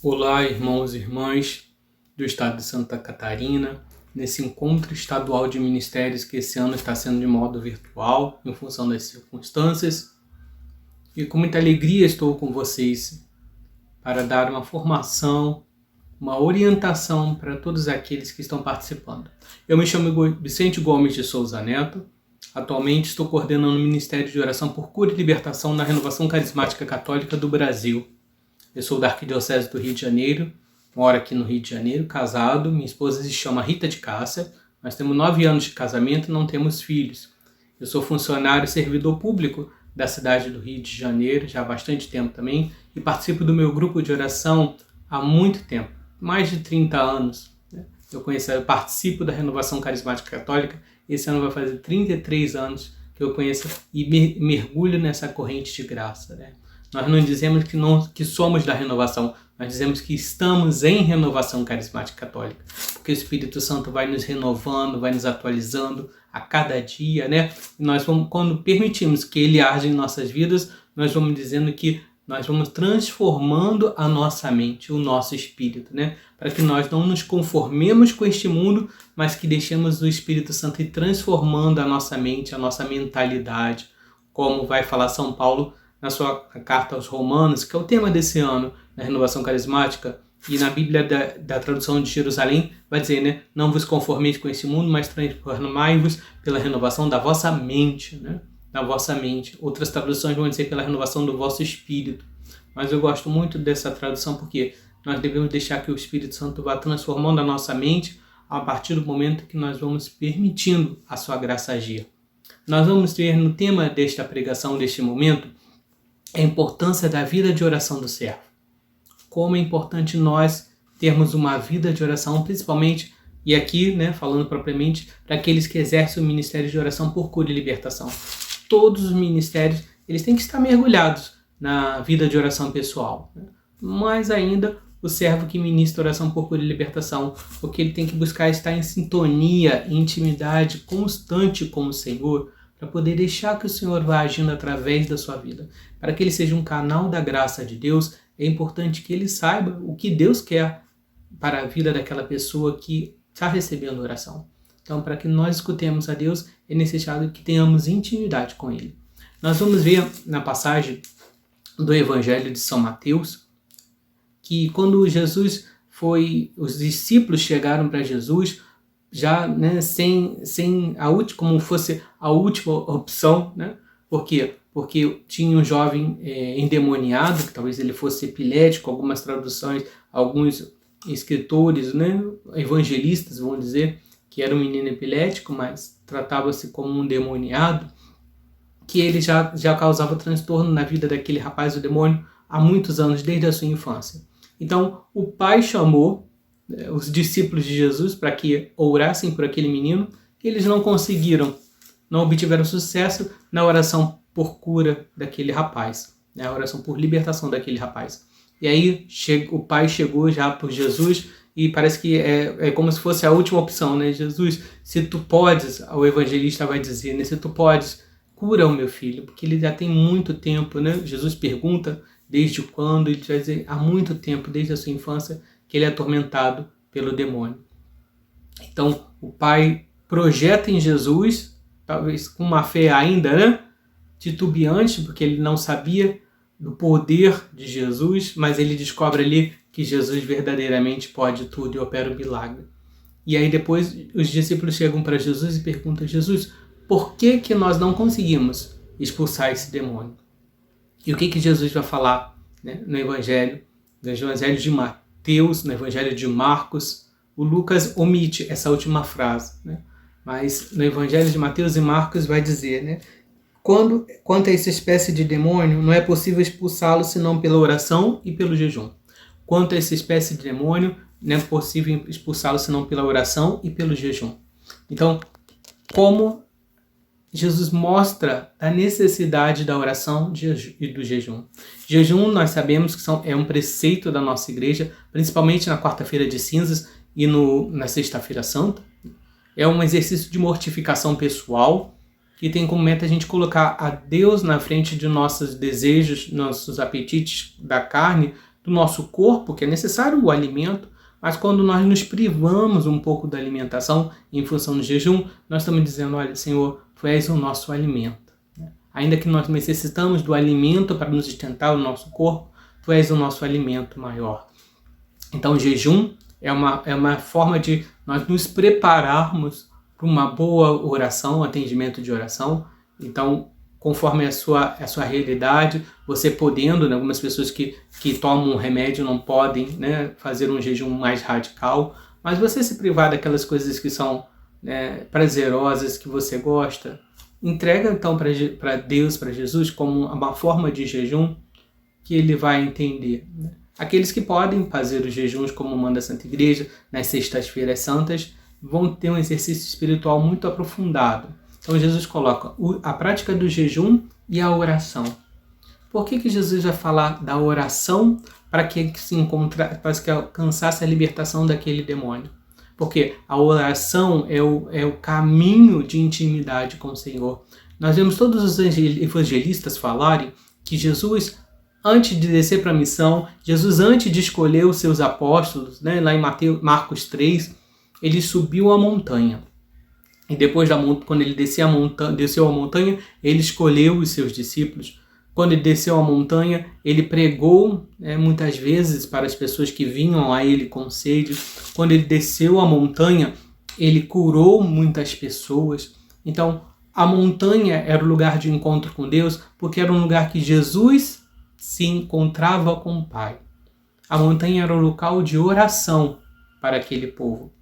Olá, irmãos e irmãs do estado de Santa Catarina, nesse encontro estadual de ministérios que esse ano está sendo de modo virtual, em função das circunstâncias. E com muita alegria estou com vocês para dar uma formação, uma orientação para todos aqueles que estão participando. Eu me chamo Vicente Gomes de Souza Neto. Atualmente estou coordenando o Ministério de Oração por Cura e Libertação na Renovação Carismática Católica do Brasil. Eu sou da Arquidiocese do Rio de Janeiro, moro aqui no Rio de Janeiro, casado. Minha esposa se chama Rita de Cássia. Nós temos 9 anos de casamento e não temos filhos. Eu sou funcionário e servidor público da cidade do Rio de Janeiro, já há bastante tempo também, e participo do meu grupo de oração há muito tempo, mais de 30 anos. Eu participo da Renovação Carismática Católica. Esse ano vai fazer 33 anos que eu conheço e mergulho nessa corrente de graça, Nós não dizemos que somos da renovação, nós dizemos que estamos em renovação carismática católica, porque o Espírito Santo vai nos renovando, vai nos atualizando a cada dia, E nós vamos, quando permitimos que Ele age em nossas vidas, nós vamos dizendo que nós vamos transformando a nossa mente, o nosso espírito, Para que nós não nos conformemos com este mundo, mas que deixemos o Espírito Santo ir transformando a nossa mente, a nossa mentalidade, como vai falar São Paulo na sua carta aos Romanos, que é o tema desse ano, na Renovação Carismática, e na Bíblia da tradução de Jerusalém, vai dizer, não vos conformeis com esse mundo, mas transformai-vos pela renovação da vossa mente, Da vossa mente. Outras traduções vão dizer pela renovação do vosso espírito. Mas eu gosto muito dessa tradução porque nós devemos deixar que o Espírito Santo vá transformando a nossa mente a partir do momento que nós vamos permitindo a sua graça agir. Nós vamos ter no tema desta pregação, deste momento, a importância da vida de oração do servo. Como é importante nós termos uma vida de oração, principalmente, e aqui, falando propriamente, para aqueles que exercem o ministério de oração por cura e libertação. Todos os ministérios, eles têm que estar mergulhados na vida de oração pessoal. Mais ainda, o servo que ministra oração por cura e libertação, porque ele tem que buscar estar em sintonia, em intimidade constante com o Senhor, para poder deixar que o Senhor vá agindo através da sua vida. Para que ele seja um canal da graça de Deus, é importante que ele saiba o que Deus quer para a vida daquela pessoa que está recebendo oração. Então, para que nós escutemos a Deus, é necessário que tenhamos intimidade com Ele. Nós vamos ver na passagem do Evangelho de São Mateus, que quando os discípulos chegaram para Jesus, já sem como fosse a última opção, Por quê? Porque tinha um jovem endemoniado, que talvez ele fosse epilético, algumas traduções, alguns escritores, evangelistas vão dizer que era um menino epilético, mas tratava-se como um demoniado, que ele já causava transtorno na vida daquele rapaz, o demônio, há muitos anos, desde a sua infância. Então, o pai chamou os discípulos de Jesus para que orassem por aquele menino. Eles não conseguiram, não obtiveram sucesso na oração por cura daquele rapaz, a oração por libertação daquele rapaz. E aí o pai chegou já por Jesus e parece que é como se fosse a última opção, Jesus, se tu podes, o evangelista vai dizer, se tu podes, cura o meu filho, porque ele já tem muito tempo, Jesus pergunta desde quando, ele vai dizer, há muito tempo, desde a sua infância, que ele é atormentado pelo demônio. Então, o pai projeta em Jesus, talvez com uma fé ainda, titubeante, porque ele não sabia do poder de Jesus, mas ele descobre ali que Jesus verdadeiramente pode tudo e opera o milagre. E aí depois os discípulos chegam para Jesus e perguntam, Jesus, por que nós não conseguimos expulsar esse demônio? E o que Jesus vai falar no Evangelho de Mateus, no Evangelho de Marcos? O Lucas omite essa última frase, mas no Evangelho de Mateus e Marcos vai dizer, quanto a essa espécie de demônio, não é possível expulsá-lo senão pela oração e pelo jejum. Quanto a essa espécie de demônio, não é possível expulsá-lo senão pela oração e pelo jejum. Então, como Jesus mostra a necessidade da oração e do jejum. Jejum, nós sabemos que é um preceito da nossa igreja, principalmente na quarta-feira de cinzas e na sexta-feira santa. É um exercício de mortificação pessoal, que tem como meta a gente colocar a Deus na frente de nossos desejos, nossos apetites da carne, do nosso corpo, que é necessário o alimento, mas quando nós nos privamos um pouco da alimentação em função do jejum, nós estamos dizendo, olha, Senhor, Tu és o nosso alimento. Ainda que nós necessitamos do alimento para nos sustentar o nosso corpo, Tu és o nosso alimento maior. Então o jejum é uma forma de nós nos prepararmos para uma boa oração, atendimento de oração. Então, conforme a sua realidade, você podendo, né, algumas pessoas que tomam um remédio não podem, né, fazer um jejum mais radical, mas você se privar daquelas coisas que são, né, prazerosas, que você gosta, entrega então para Deus, para Jesus, como uma forma de jejum que Ele vai entender, né? Aqueles que podem fazer os jejuns, como manda a Santa Igreja, nas sextas-feiras santas, vão ter um exercício espiritual muito aprofundado. Então Jesus coloca a prática do jejum e a oração. Por que Jesus vai falar da oração para que alcançasse a libertação daquele demônio? Porque a oração é o caminho de intimidade com o Senhor. Nós vemos todos os evangelistas falarem que Jesus, antes de descer para a missão, Jesus, antes de escolher os seus apóstolos, né, lá em Marcos 3, ele subiu a montanha. E depois, quando ele desceu a montanha, ele escolheu os seus discípulos. Quando ele desceu a montanha, ele pregou, muitas vezes para as pessoas que vinham a ele com sede. Quando ele desceu a montanha, ele curou muitas pessoas. Então, a montanha era o lugar de encontro com Deus, porque era um lugar que Jesus se encontrava com o Pai. A montanha era o local de oração para aquele povo.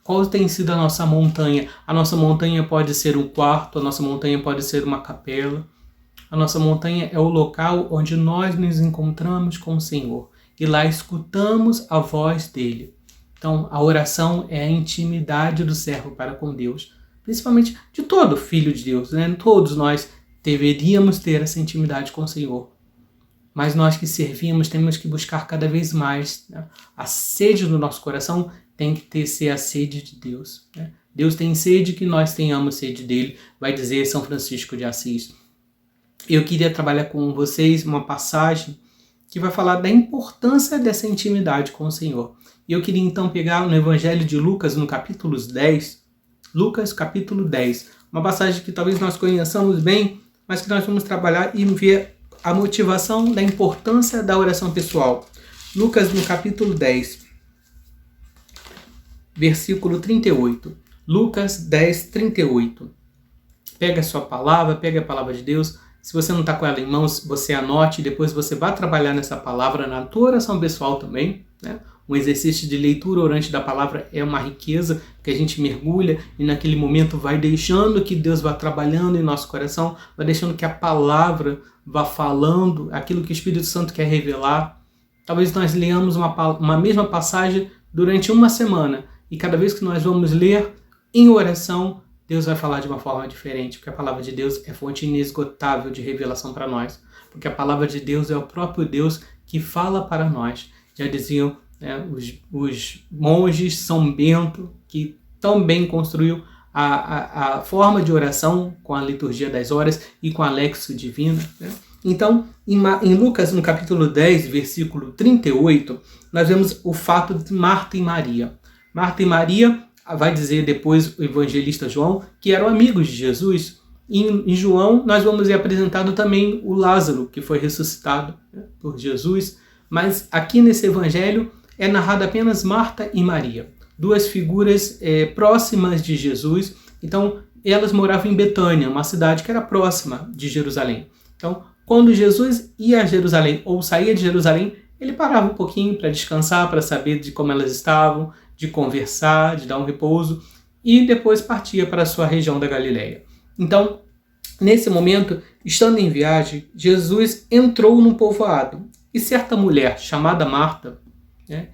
Qual tem sido a nossa montanha? A nossa montanha pode ser um quarto, a nossa montanha pode ser uma capela. A nossa montanha é o local onde nós nos encontramos com o Senhor e lá escutamos a voz dele. Então, a oração é a intimidade do servo para com Deus, principalmente de todo filho de Deus, né? Todos nós deveríamos ter essa intimidade com o Senhor. Mas nós que servimos temos que buscar cada vez mais, né? A sede do nosso coração tem que ser a sede de Deus, né? Deus tem sede que nós tenhamos sede dele, vai dizer São Francisco de Assis. Eu queria trabalhar com vocês uma passagem que vai falar da importância dessa intimidade com o Senhor. E eu queria então pegar no Evangelho de Lucas, no capítulo 10, Lucas capítulo 10, uma passagem que talvez nós conheçamos bem, mas que nós vamos trabalhar e ver a motivação da importância da oração pessoal. Lucas no capítulo 10, versículo 38. Lucas 10, 38. Pega a sua palavra, pega a palavra de Deus. Se você não está com ela em mãos, você anote, depois você vai trabalhar nessa palavra na tua oração pessoal também, né? Um exercício de leitura orante da palavra é uma riqueza que a gente mergulha e naquele momento vai deixando que Deus vá trabalhando em nosso coração, vai deixando que a palavra vá falando aquilo que o Espírito Santo quer revelar. Talvez nós leamos uma mesma passagem durante uma semana e cada vez que nós vamos ler em oração, Deus vai falar de uma forma diferente, porque a palavra de Deus é fonte inesgotável de revelação para nós, porque a palavra de Deus é o próprio Deus que fala para nós. Já diziam os monges São Bento, que tão bem construiu a forma de oração com a liturgia das horas e com a Lexio Divina, né? Então, em Lucas, no capítulo 10, versículo 38, nós vemos o fato de Marta e Maria. Marta e Maria, vai dizer depois o evangelista João, que eram amigos de Jesus. Em João, nós vamos ver apresentado também o Lázaro, que foi ressuscitado, né, por Jesus. Mas aqui nesse evangelho é narrado apenas Marta e Maria, duas figuras próximas de Jesus. Então, elas moravam em Betânia, uma cidade que era próxima de Jerusalém. Então, quando Jesus ia a Jerusalém ou saía de Jerusalém, ele parava um pouquinho para descansar, para saber de como elas estavam, de conversar, de dar um repouso, e depois partia para a sua região da Galileia. Então, nesse momento, estando em viagem, Jesus entrou num povoado, e certa mulher, chamada Marta, né,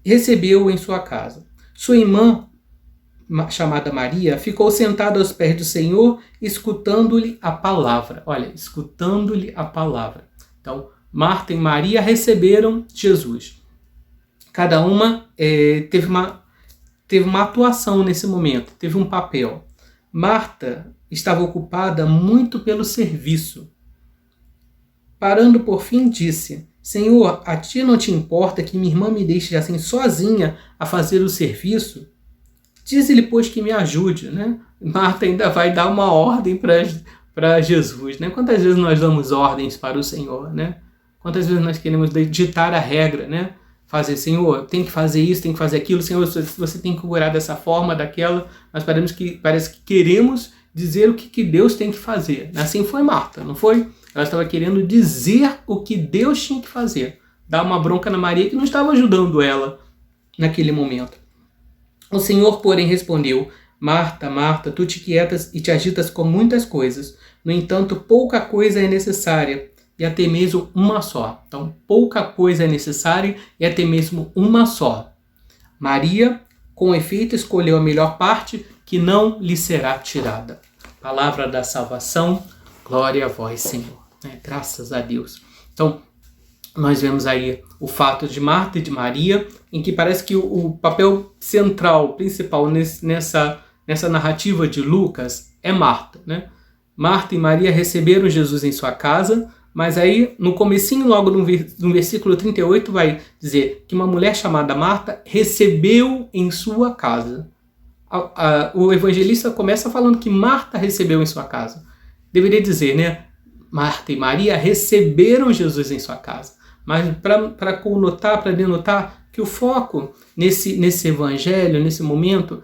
recebeu-o em sua casa. Sua irmã, chamada Maria, ficou sentada aos pés do Senhor, escutando-lhe a palavra. Olha, escutando-lhe a palavra. Então, Marta e Maria receberam Jesus. Cada uma teve uma atuação nesse momento, teve um papel. Marta estava ocupada muito pelo serviço. Parando por fim, disse: Senhor, a ti não te importa que minha irmã me deixe assim sozinha a fazer o serviço? Diz-lhe, pois, que me ajude, né? Marta ainda vai dar uma ordem para Jesus, né? Quantas vezes nós damos ordens para o Senhor, né? Quantas vezes nós queremos ditar a regra, né? Fazer, Senhor, tem que fazer isso, tem que fazer aquilo, Senhor, você tem que curar dessa forma, daquela. Nós parece que queremos dizer o que Deus tem que fazer. Assim foi Marta, não foi? Ela estava querendo dizer o que Deus tinha que fazer. Dar uma bronca na Maria que não estava ajudando ela naquele momento. O Senhor, porém, respondeu, Marta, Marta, tu te quietas e te agitas com muitas coisas. No entanto, pouca coisa é necessária, e até mesmo uma só. Então, pouca coisa é necessária e até mesmo uma só. Maria, com efeito, escolheu a melhor parte, que não lhe será tirada. Palavra da salvação, glória a vós, Senhor. Graças a Deus. Então, nós vemos aí o fato de Marta e de Maria, em que parece que o papel central, principal nessa narrativa de Lucas é Marta, né? Marta e Maria receberam Jesus em sua casa, mas aí no comecinho, logo no versículo 38, vai dizer que uma mulher chamada Marta recebeu em sua casa. O evangelista começa falando que Marta recebeu em sua casa. Deveria dizer, né? Marta e Maria receberam Jesus em sua casa. Mas para conotar, para denotar que o foco nesse evangelho, nesse momento,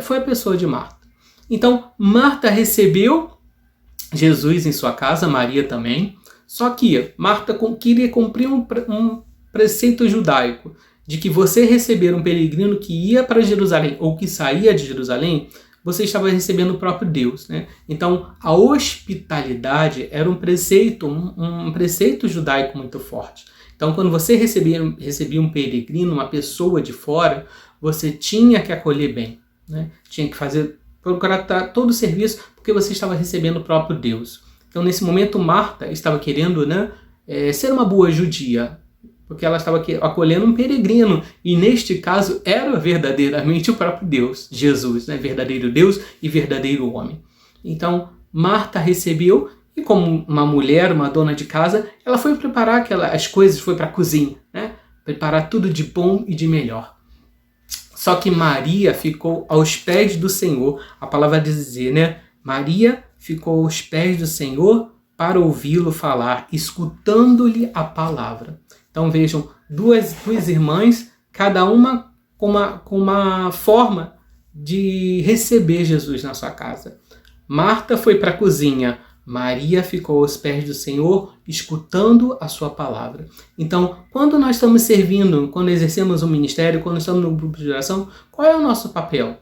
foi a pessoa de Marta. Então, Marta recebeu Jesus em sua casa, Maria também. Só que Marta queria cumprir um preceito judaico de que você receber um peregrino que ia para Jerusalém ou que saía de Jerusalém, você estava recebendo o próprio Deus, né? Então, a hospitalidade era um preceito judaico muito forte. Então, quando você recebia um peregrino, uma pessoa de fora, você tinha que acolher bem, né? Tinha que procurar todo o serviço, porque você estava recebendo o próprio Deus. Então, nesse momento, Marta estava querendo, né, ser uma boa judia, porque ela estava acolhendo um peregrino, e neste caso era verdadeiramente o próprio Deus, Jesus, né? Verdadeiro Deus e verdadeiro homem. Então, Marta recebeu, e como uma mulher, uma dona de casa, ela foi preparar as coisas, foi para a cozinha, né? Preparar tudo de bom e de melhor. Só que Maria ficou aos pés do Senhor, a palavra dizer, né? Maria ficou aos pés do Senhor para ouvi-lo falar, escutando-lhe a palavra. Então vejam, duas irmãs, cada uma com uma forma de receber Jesus na sua casa. Marta foi para a cozinha, Maria ficou aos pés do Senhor, escutando a sua palavra. Então, quando nós estamos servindo, quando exercemos um ministério, quando estamos no grupo de oração, qual é o nosso papel?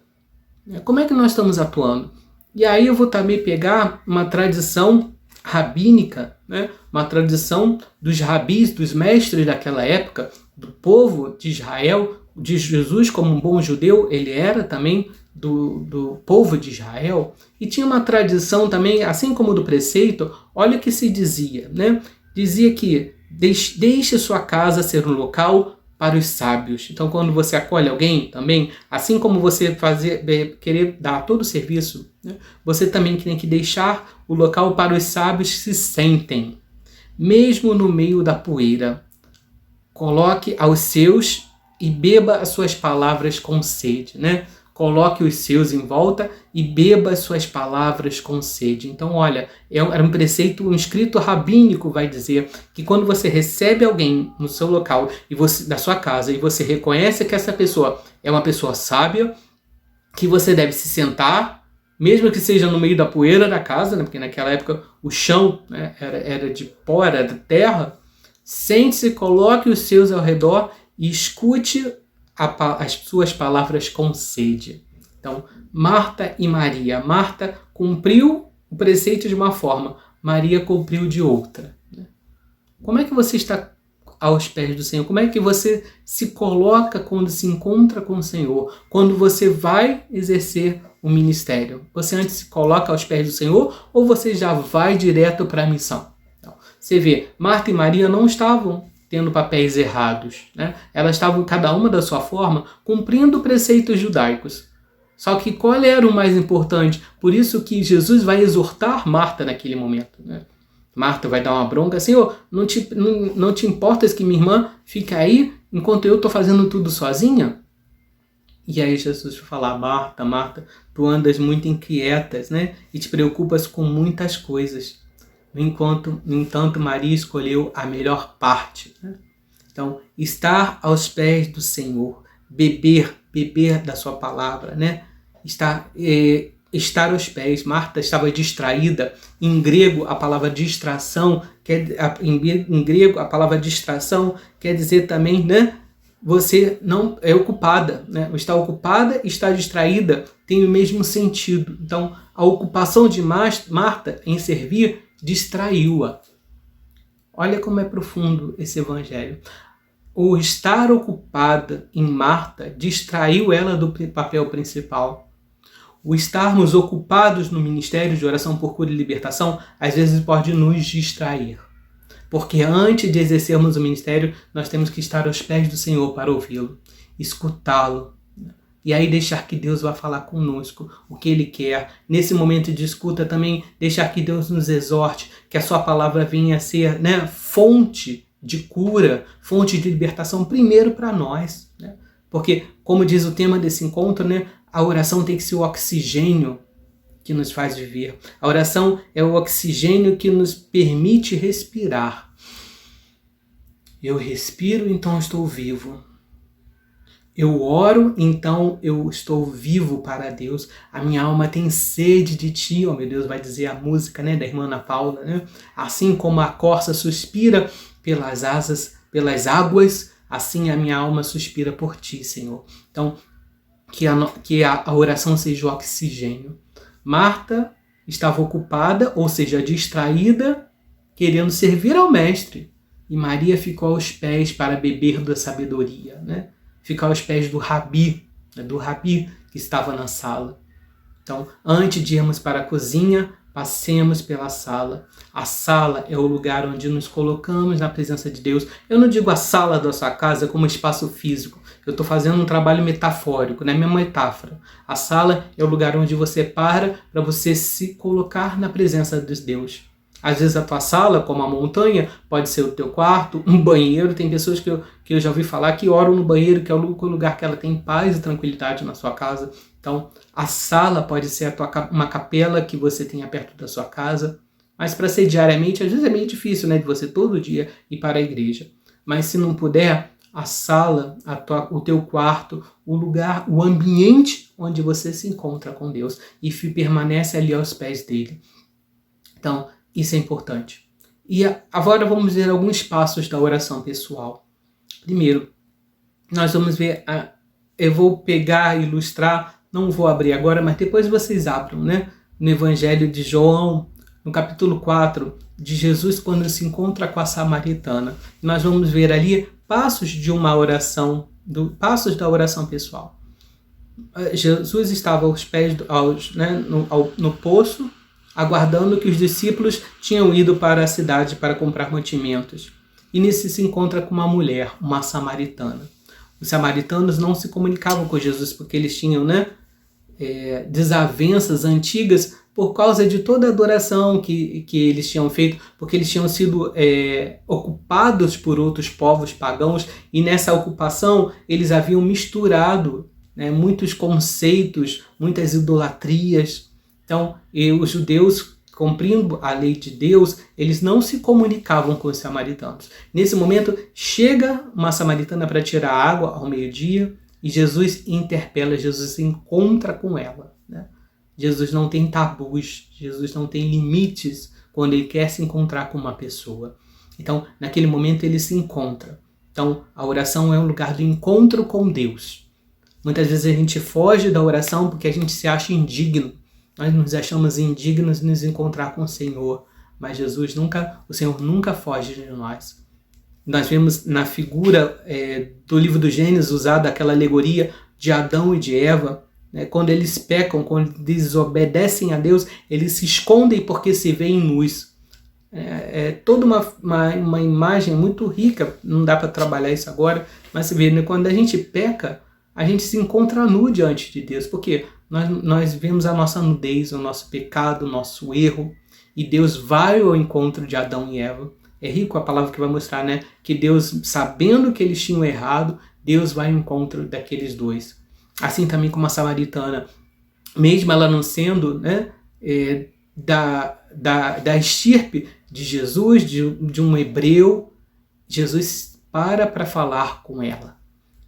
Como é que nós estamos atuando? E aí eu vou também pegar uma tradição rabínica, né? Uma tradição dos rabis, dos mestres daquela época, do povo de Israel, de Jesus como um bom judeu, ele era também do povo de Israel, e tinha uma tradição também, assim como do preceito, olha o que se dizia, né? Dizia que deixe sua casa ser um local para os sábios. Então, quando você acolhe alguém também, assim como você querer dar todo o serviço, né, você também tem que deixar o local para os sábios que se sentem, mesmo no meio da poeira. Coloque aos seus e beba as suas palavras com sede, né? Coloque os seus em volta e beba as suas palavras com sede. Então, olha, era um preceito, um escrito rabínico vai dizer que quando você recebe alguém no seu local, da sua casa, e você reconhece que essa pessoa é uma pessoa sábia, que você deve se sentar, mesmo que seja no meio da poeira da casa, né? Porque naquela época o chão, né, era de pó, era de terra. Sente-se, coloque os seus ao redor e escute as suas palavras com sede. Então, Marta e Maria. Marta cumpriu o preceito de uma forma, Maria cumpriu de outra. Como é que você está aos pés do Senhor? Como é que você se coloca quando se encontra com o Senhor? Quando você vai exercer o ministério? Você antes se coloca aos pés do Senhor ou você já vai direto para a missão? Então, você vê, Marta e Maria não estavam tendo papéis errados, né? Elas estavam, cada uma da sua forma, cumprindo preceitos judaicos. Só que qual era o mais importante? Por isso que Jesus vai exortar Marta naquele momento, né? Marta vai dar uma bronca, Senhor, não te importas que minha irmã fique aí enquanto eu estou fazendo tudo sozinha? E aí Jesus vai falar, Marta, Marta, tu andas muito inquietas, né? E te preocupas com muitas coisas. No entanto, Maria escolheu a melhor parte, né? Então, estar aos pés do Senhor, beber da sua palavra, né? Estar aos pés. Marta estava distraída. Em grego, a palavra distração, em grego, a palavra distração quer dizer também, né? Você não é ocupada, né? Estar ocupada e estar distraída tem o mesmo sentido. Então, a ocupação de Marta em servir distraiu-a. Olha como é profundo esse evangelho. O estar ocupada em Marta distraiu ela do papel principal. O estarmos ocupados no ministério de oração por cura e libertação, às vezes pode nos distrair. Porque antes de exercermos o ministério, nós temos que estar aos pés do Senhor para ouvi-lo, escutá-lo. E aí deixar que Deus vá falar conosco o que Ele quer. Nesse momento de escuta também, deixar que Deus nos exorte, que a sua palavra venha a ser, né, fonte de cura, fonte de libertação, primeiro para nós. Né? Porque, como diz o tema desse encontro, né, a oração tem que ser o oxigênio que nos faz viver. A oração é o oxigênio que nos permite respirar. Eu respiro, então estou vivo. Eu oro, então eu estou vivo para Deus. A minha alma tem sede de ti, oh meu Deus, vai dizer a música, né, da irmã Ana Paula, né? Assim como a corça suspira pelas águas, assim a minha alma suspira por ti, Senhor. Então, que a oração seja o oxigênio. Marta estava ocupada, ou seja, distraída, querendo servir ao mestre. E Maria ficou aos pés para beber da sabedoria, né? Ficar aos pés do rabi, né? Do rabi que estava na sala. Então, antes de irmos para a cozinha, passemos pela sala. A sala é o lugar onde nos colocamos na presença de Deus. Eu não digo a sala da sua casa como espaço físico. Eu estou fazendo um trabalho metafórico, não é minha metáfora. A sala é o lugar onde você para você se colocar na presença de Deus. Às vezes a tua sala, como a montanha, pode ser o teu quarto, um banheiro. Tem pessoas que eu já ouvi falar que oram no banheiro, que é o único lugar que ela tem paz e tranquilidade na sua casa. Então, a sala pode ser uma capela que você tenha perto da sua casa. Mas para ser diariamente, às vezes é meio difícil, né, de você todo dia ir para a igreja. Mas se não puder, a sala, o teu quarto, o lugar, o ambiente onde você se encontra com Deus e permanece ali aos pés dele. Então, isso é importante. E agora vamos ver alguns passos da oração pessoal. Primeiro, nós vamos ver, eu vou pegar e ilustrar, não vou abrir agora, mas depois vocês abram, né? No Evangelho de João, no capítulo 4, de Jesus quando se encontra com a samaritana. Nós vamos ver ali passos de uma oração, passos da oração pessoal. Jesus estava aos pés, no poço, aguardando que os discípulos tinham ido para a cidade para comprar mantimentos. E nisso se encontra com uma mulher, uma samaritana. Os samaritanos não se comunicavam com Jesus porque eles tinham, desavenças antigas por causa de toda a adoração que eles tinham feito, porque eles tinham sido ocupados por outros povos pagãos, e nessa ocupação eles haviam misturado, muitos conceitos, muitas idolatrias. Então, os judeus, cumprindo a lei de Deus, eles não se comunicavam com os samaritanos. Nesse momento, chega uma samaritana para tirar água ao meio-dia, e Jesus interpela, Jesus se encontra com ela. Né? Jesus não tem tabus, Jesus não tem limites quando ele quer se encontrar com uma pessoa. Então, naquele momento, ele se encontra. Então, a oração é um lugar do encontro com Deus. Muitas vezes a gente foge da oração porque a gente se acha indigno. Nós nos achamos indignos de nos encontrar com o Senhor. Mas o Senhor nunca foge de nós. Nós vemos na figura do livro do Gênesis usada aquela alegoria de Adão e de Eva. Quando eles pecam, quando desobedecem a Deus, eles se escondem porque se veem nus. É toda uma imagem muito rica, não dá para trabalhar isso agora, mas você vê, né? Quando a gente peca, a gente se encontra nu diante de Deus, porque nós vemos a nossa nudez, o nosso pecado, o nosso erro, e Deus vai ao encontro de Adão e Eva. É rico a palavra que vai mostrar, né? Que Deus, sabendo que eles tinham errado, Deus vai ao encontro daqueles dois. Assim também como a samaritana, mesmo ela não sendo, né, da estirpe de Jesus, de um hebreu, Jesus para falar com ela.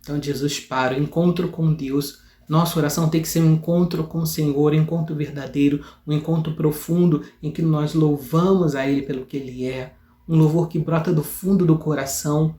Então Jesus para, o encontro com Deus. Nossa oração tem que ser um encontro com o Senhor, um encontro verdadeiro, um encontro profundo em que nós louvamos a Ele pelo que Ele é. Um louvor que brota do fundo do coração,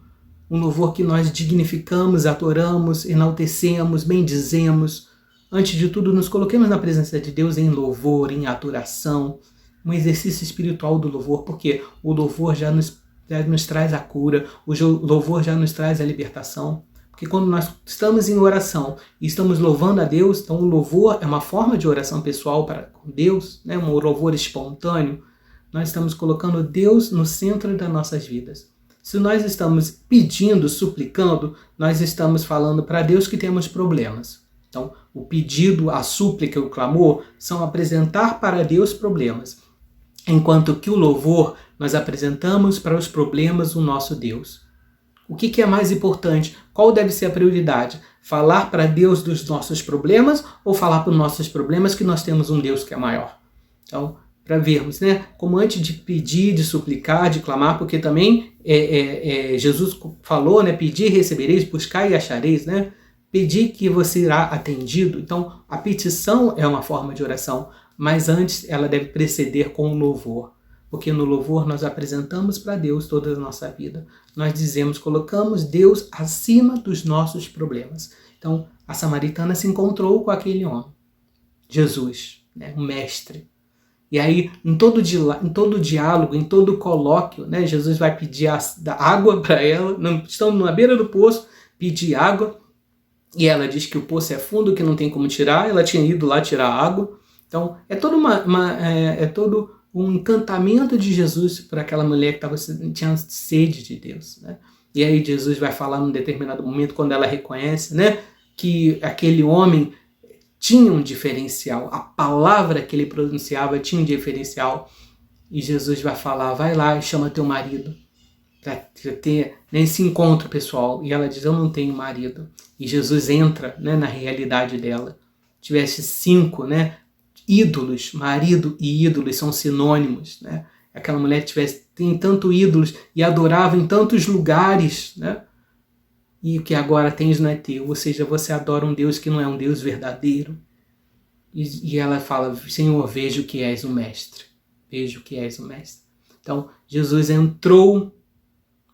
um louvor que nós dignificamos, adoramos, enaltecemos, bendizemos. Antes de tudo, nos coloquemos na presença de Deus em louvor, em adoração, um exercício espiritual do louvor, porque o louvor já nos traz a cura, o louvor já nos traz a libertação. Porque quando nós estamos em oração e estamos louvando a Deus, então o louvor é uma forma de oração pessoal para com Deus, né? Um louvor espontâneo. Nós estamos colocando Deus no centro das nossas vidas. Se nós estamos pedindo, suplicando, nós estamos falando para Deus que temos problemas. Então, o pedido, a súplica, o clamor são apresentar para Deus problemas. Enquanto que o louvor, nós apresentamos para os problemas o nosso Deus. O que é mais importante? Qual deve ser a prioridade? Falar para Deus dos nossos problemas ou falar para os nossos problemas que nós temos um Deus que é maior? Então, para vermos, né? Como antes de pedir, de suplicar, de clamar, porque também Jesus falou, né? Pedir, recebereis, buscar e achareis, né? Pedir que você irá atendido. Então, a petição é uma forma de oração, mas antes ela deve preceder com o louvor. Porque no louvor nós apresentamos para Deus toda a nossa vida. Nós dizemos, colocamos Deus acima dos nossos problemas. Então, a samaritana se encontrou com aquele homem, Jesus, né, um mestre. E aí, em todo diálogo, em todo colóquio, né, Jesus vai pedir água para ela, estão na beira do poço, pedir água, e ela diz que o poço é fundo, que não tem como tirar, ela tinha ido lá tirar água. Então, é todo um encantamento de Jesus para aquela mulher que tinha sede de Deus, né? E aí Jesus vai falar num determinado momento, quando ela reconhece, né, que aquele homem tinha um diferencial, a palavra que ele pronunciava tinha um diferencial, e Jesus vai falar, vai lá e chama teu marido, para ter esse encontro pessoal. E ela diz, eu não tenho marido. E Jesus entra, né, na realidade dela. Tivesse 5, né, ídolos, marido e ídolos são sinônimos, né? Aquela mulher tem tantos ídolos e adorava em tantos lugares, né? E o que agora tens não é teu, ou seja, você adora um Deus que não é um Deus verdadeiro. E ela fala, Senhor, vejo que és o mestre, vejo que és o mestre. Então, Jesus entrou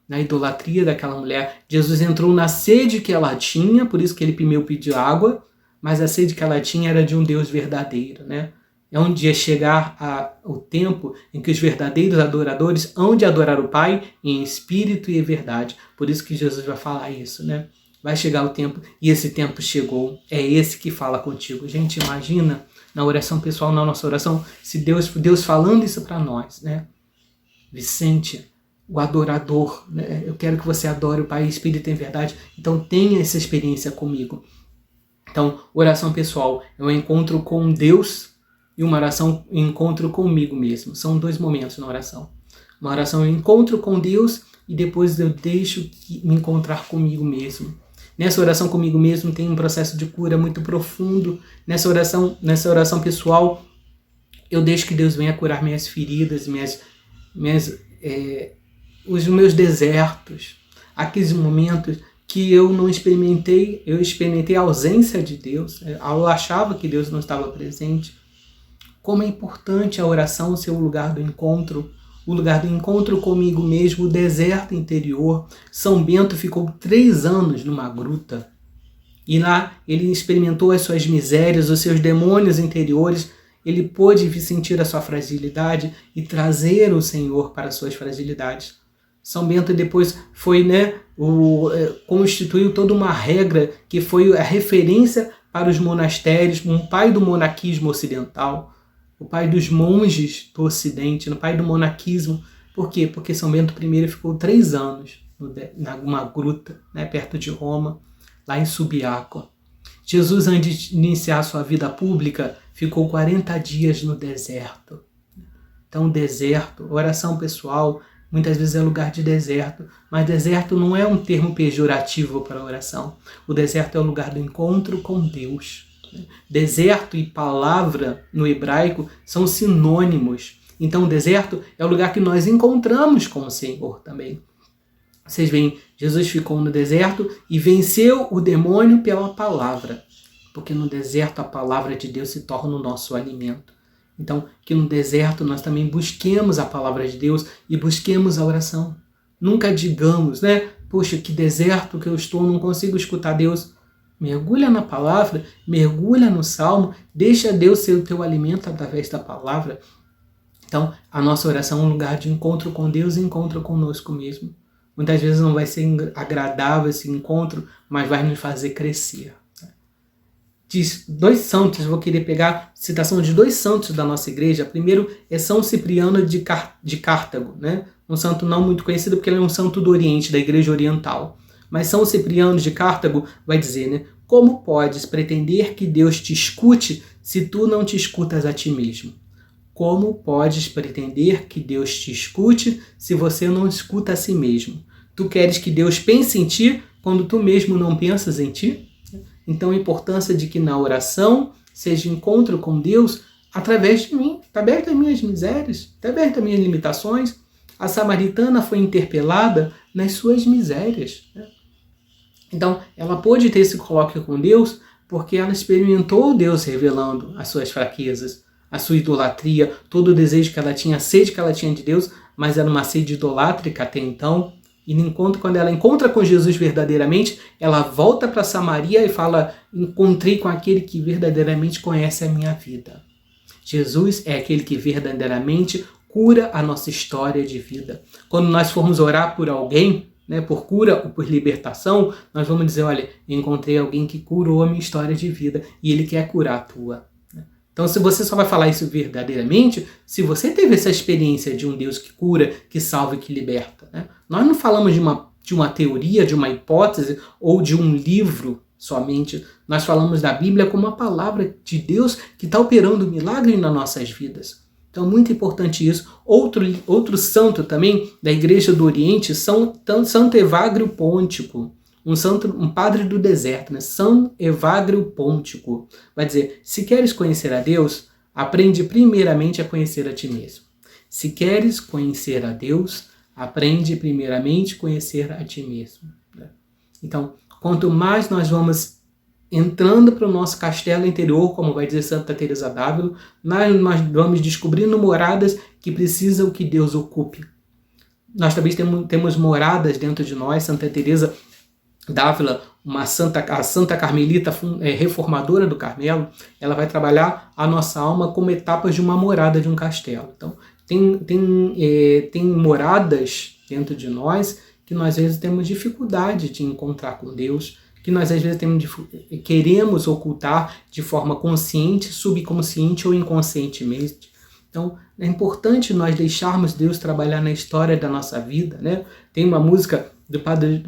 na idolatria daquela mulher, Jesus entrou na sede que ela tinha, por isso que ele primeiro pediu água, mas a sede que ela tinha era de um Deus verdadeiro, né? É um dia chegar o tempo em que os verdadeiros adoradores hão de adorar o Pai em espírito e em verdade. Por isso que Jesus vai falar isso, né? Vai chegar o tempo, e esse tempo chegou. É esse que fala contigo. Gente, imagina na oração pessoal, na nossa oração, se Deus falando isso para nós, né? Vicente, o adorador, né? Eu quero que você adore o Pai em espírito e em verdade. Então tenha essa experiência comigo. Então, oração pessoal é um encontro com Deus e uma oração, um encontro comigo mesmo. São 2 momentos na oração. Uma oração é um encontro com Deus e depois eu deixo me encontrar comigo mesmo. Nessa oração comigo mesmo tem um processo de cura muito profundo. Nessa oração pessoal, eu deixo que Deus venha curar minhas feridas, os meus desertos, aqueles momentos que eu não experimentei, eu experimentei a ausência de Deus, eu achava que Deus não estava presente. Como é importante a oração ser o lugar do encontro comigo mesmo, o deserto interior. São Bento ficou 3 anos numa gruta, e lá ele experimentou as suas misérias, os seus demônios interiores, ele pôde sentir a sua fragilidade e trazer o Senhor para as suas fragilidades. São Bento depois foi, constituiu toda uma regra que foi a referência para os monastérios, um pai do monaquismo ocidental, o pai dos monges do ocidente, o pai do monaquismo. Por quê? Porque São Bento I ficou 3 anos numa gruta, né, perto de Roma, lá em Subiaco. Jesus, antes de iniciar sua vida pública, ficou 40 dias no deserto. Então, deserto, oração pessoal, muitas vezes é lugar de deserto, mas deserto não é um termo pejorativo para a oração. O deserto é o lugar do encontro com Deus. Deserto e palavra no hebraico são sinônimos. Então, o deserto é o lugar que nós encontramos com o Senhor também. Vocês veem, Jesus ficou no deserto e venceu o demônio pela palavra. Porque no deserto a palavra de Deus se torna o nosso alimento. Então, que no deserto nós também busquemos a palavra de Deus e busquemos a oração. Nunca digamos, né? Poxa, que deserto que eu estou, não consigo escutar Deus. Mergulha na palavra, mergulha no salmo, deixa Deus ser o teu alimento através da palavra. Então, a nossa oração é um lugar de encontro com Deus e encontro conosco mesmo. Muitas vezes não vai ser agradável esse encontro, mas vai nos fazer crescer. Diz dois santos, eu vou querer pegar citação de dois santos da nossa igreja. Primeiro é São Cipriano de Cartago, né? Um santo não muito conhecido porque ele é um santo do Oriente, da igreja oriental. Mas São Cipriano de Cartago vai dizer, né? Como podes pretender que Deus te escute se tu não te escutas a ti mesmo? Como podes pretender que Deus te escute se você não escuta a si mesmo? Tu queres que Deus pense em ti quando tu mesmo não pensas em ti? Então a importância de que na oração seja encontro com Deus através de mim. Está aberto as minhas misérias, está aberto as minhas limitações. A samaritana foi interpelada nas suas misérias. Então ela pôde ter esse colóquio com Deus porque ela experimentou Deus revelando as suas fraquezas, a sua idolatria, todo o desejo que ela tinha, a sede que ela tinha de Deus, mas era uma sede idolátrica até então. E quando ela encontra com Jesus verdadeiramente, ela volta para Samaria e fala, encontrei com aquele que verdadeiramente conhece a minha vida. Jesus é aquele que verdadeiramente cura a nossa história de vida. Quando nós formos orar por alguém, né, por cura ou por libertação, nós vamos dizer, olha, encontrei alguém que curou a minha história de vida e ele quer curar a tua. Então, se você só vai falar isso verdadeiramente, se você teve essa experiência de um Deus que cura, que salva e que liberta. Né? Nós não falamos de uma teoria, de uma hipótese ou de um livro somente. Nós falamos da Bíblia como uma palavra de Deus que está operando milagre nas nossas vidas. Então, muito importante isso. Outro santo também da Igreja do Oriente, Santo Evagrio Pôntico. Um padre do deserto, né? São Evagrio Pôntico. Vai dizer, se queres conhecer a Deus, aprende primeiramente a conhecer a ti mesmo. Se queres conhecer a Deus, aprende primeiramente a conhecer a ti mesmo. Então, quanto mais nós vamos entrando para o nosso castelo interior, como vai dizer Santa Teresa d'Ávila, nós vamos descobrindo moradas que precisam que Deus ocupe. Nós também temos moradas dentro de nós. Santa Teresa d'Ávila, a Santa Carmelita reformadora do Carmelo, ela vai trabalhar a nossa alma como etapas de uma morada de um castelo. Então, tem moradas dentro de nós que nós às vezes temos dificuldade de encontrar com Deus, que nós às vezes queremos ocultar de forma consciente, subconsciente ou inconscientemente. Então, é importante nós deixarmos Deus trabalhar na história da nossa vida, né? Tem uma música do padre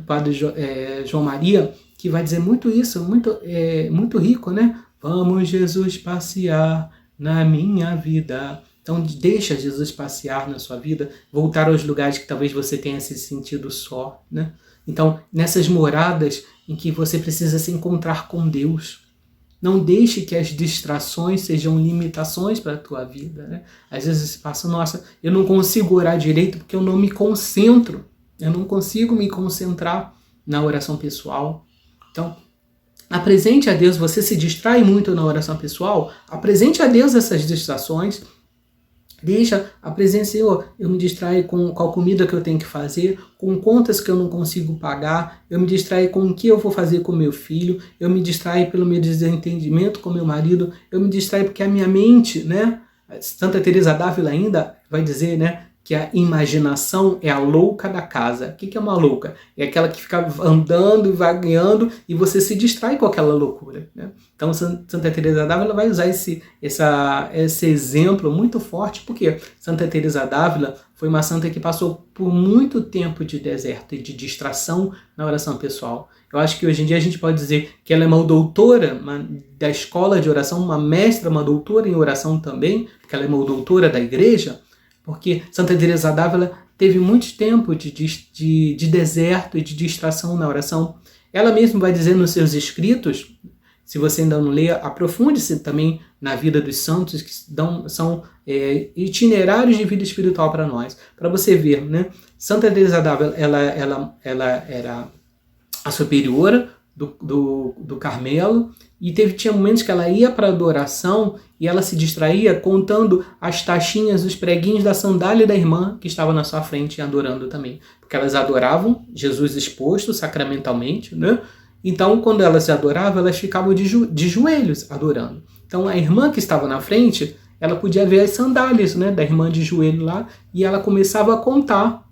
João Maria que vai dizer muito isso, muito rico, né? Vamos, Jesus, passear na minha vida. Então, deixa Jesus passear na sua vida, voltar aos lugares que talvez você tenha se sentido só, né? Então, nessas moradas em que você precisa se encontrar com Deus, não deixe que as distrações sejam limitações para a tua vida, né? Às vezes você passa, nossa, eu não consigo orar direito porque eu não me concentro. Eu não consigo me concentrar na oração pessoal. Então, apresente a Deus, você se distrai muito na oração pessoal, apresente a Deus essas distrações. Apresente, Senhor, eu me distraio com a comida que eu tenho que fazer, com contas que eu não consigo pagar, eu me distraio com o que eu vou fazer com meu filho, eu me distraio pelo meu desentendimento com meu marido, eu me distraio porque a minha mente, né? Santa Teresa d'Ávila ainda vai dizer, né, que a imaginação é a louca da casa. O que é uma louca? É aquela que fica andando e vagueando e você se distrai com aquela loucura, né? Então, Santa Teresa d'Ávila vai usar esse exemplo muito forte, porque Santa Teresa d'Ávila foi uma santa que passou por muito tempo de deserto e de distração na oração pessoal. Eu acho que hoje em dia a gente pode dizer que ela é uma doutora da escola de oração, uma mestra, uma doutora em oração também, porque ela é uma doutora da igreja, Porque Santa Teresa d'Ávila teve muito tempo de deserto e de distração na oração. Ela mesma vai dizer nos seus escritos, se você ainda não lê, aprofunde-se também na vida dos santos, que são itinerários de vida espiritual para nós. Para você ver, né? Santa Teresa d'Ávila, ela era a superiora do Carmelo, e tinha momentos que ela ia para a adoração e ela se distraía contando as taxinhas, os preguinhos da sandália da irmã que estava na sua frente adorando também. Porque elas adoravam Jesus exposto sacramentalmente, né? Então, quando elas adoravam, elas ficavam de joelhos adorando. Então, a irmã que estava na frente, ela podia ver as sandálias, né, da irmã de joelho lá, e ela começava a contar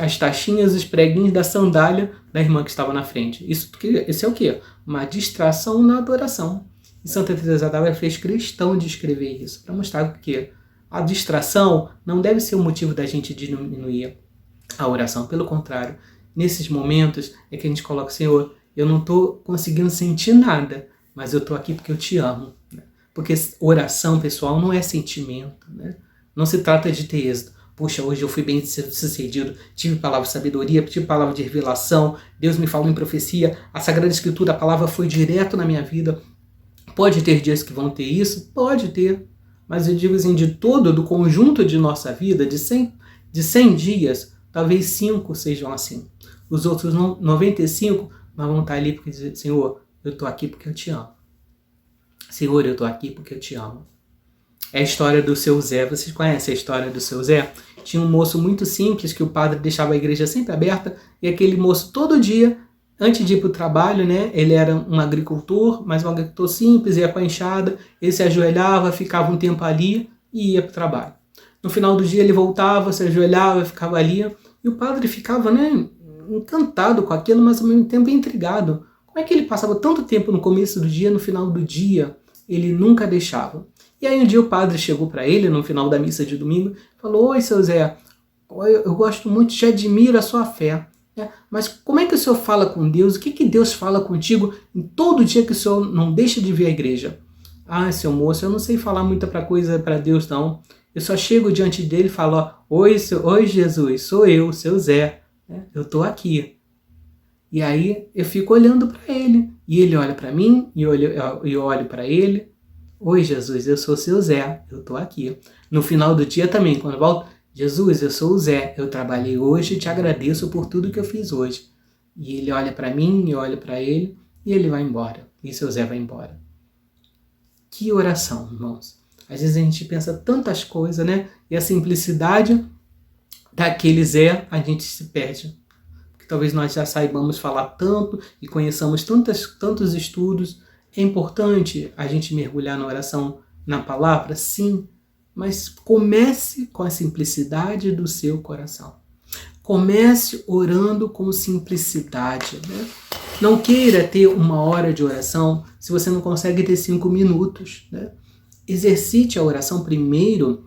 as taxinhas, os preguinhos da sandália da irmã que estava na frente. Isso é o quê? Uma distração na adoração. E Santa Teresa d'Ávila fez questão de escrever isso, para mostrar que a distração não deve ser o motivo da gente diminuir a oração. Pelo contrário, nesses momentos é que a gente coloca, Senhor, eu não estou conseguindo sentir nada, mas eu estou aqui porque eu te amo. Porque oração, pessoal, não é sentimento, né? Não se trata de ter êxito. Puxa, hoje eu fui bem sucedido, tive palavra de sabedoria, tive palavra de revelação, Deus me falou em profecia, a Sagrada Escritura, a palavra foi direto na minha vida. Pode ter dias que vão ter isso? Pode ter. Mas eu digo assim, do conjunto de nossa vida, de 100 dias, talvez 5 sejam assim. Os outros 95 vão estar ali porque dizem, Senhor, eu estou aqui porque eu te amo. Senhor, eu estou aqui porque eu te amo. É a história do seu Zé. Vocês conhecem a história do seu Zé? Tinha um moço muito simples que o padre deixava a igreja sempre aberta, e aquele moço todo dia, antes de ir para o trabalho, né, ele era um agricultor, mas um agricultor simples, ia com a enxada, ele se ajoelhava, ficava um tempo ali e ia para o trabalho. No final do dia ele voltava, se ajoelhava, ficava ali, e o padre ficava, né, encantado com aquilo, mas ao mesmo tempo intrigado. Como é que ele passava tanto tempo no começo do dia, no final do dia ele nunca deixava? E aí um dia o padre chegou para ele, no final da missa de domingo, e falou, oi, seu Zé, eu gosto muito, te admiro a sua fé, né? Mas como é que o senhor fala com Deus? O que Deus fala contigo em todo dia que o senhor não deixa de vir à igreja? Ah, seu moço, eu não sei falar muita coisa para Deus, não. Eu só chego diante dele e falo, oi Jesus, sou eu, seu Zé, né? Eu estou aqui. E aí eu fico olhando para ele, e ele olha para mim, e eu olho para ele. Oi, Jesus, eu sou seu Zé, eu estou aqui. No final do dia também, quando eu volto, Jesus, eu sou o Zé, eu trabalhei hoje e te agradeço por tudo que eu fiz hoje. E ele olha para mim, eu olho para ele, e ele vai embora. E seu Zé vai embora. Que oração, irmãos. Às vezes a gente pensa tantas coisas, né? E a simplicidade daquele Zé, a gente se perde. Porque talvez nós já saibamos falar tanto e conheçamos tantos estudos. É importante a gente mergulhar na oração, na palavra? Sim, mas comece com a simplicidade do seu coração. Comece orando com simplicidade, né? Não queira ter 1 hora de oração se você não consegue ter 5 minutos, né? Exercite a oração primeiro,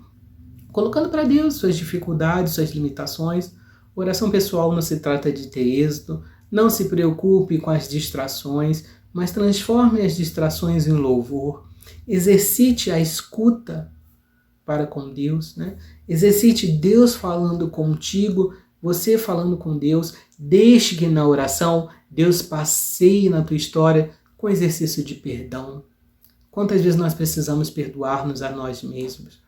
colocando para Deus suas dificuldades, suas limitações. Oração pessoal não se trata de ter êxito, não se preocupe com as distrações, mas transforme as distrações em louvor. Exercite a escuta para com Deus, né? Exercite Deus falando contigo, você falando com Deus. Deixe que na oração Deus passeie na tua história com exercício de perdão. Quantas vezes nós precisamos perdoar-nos a nós mesmos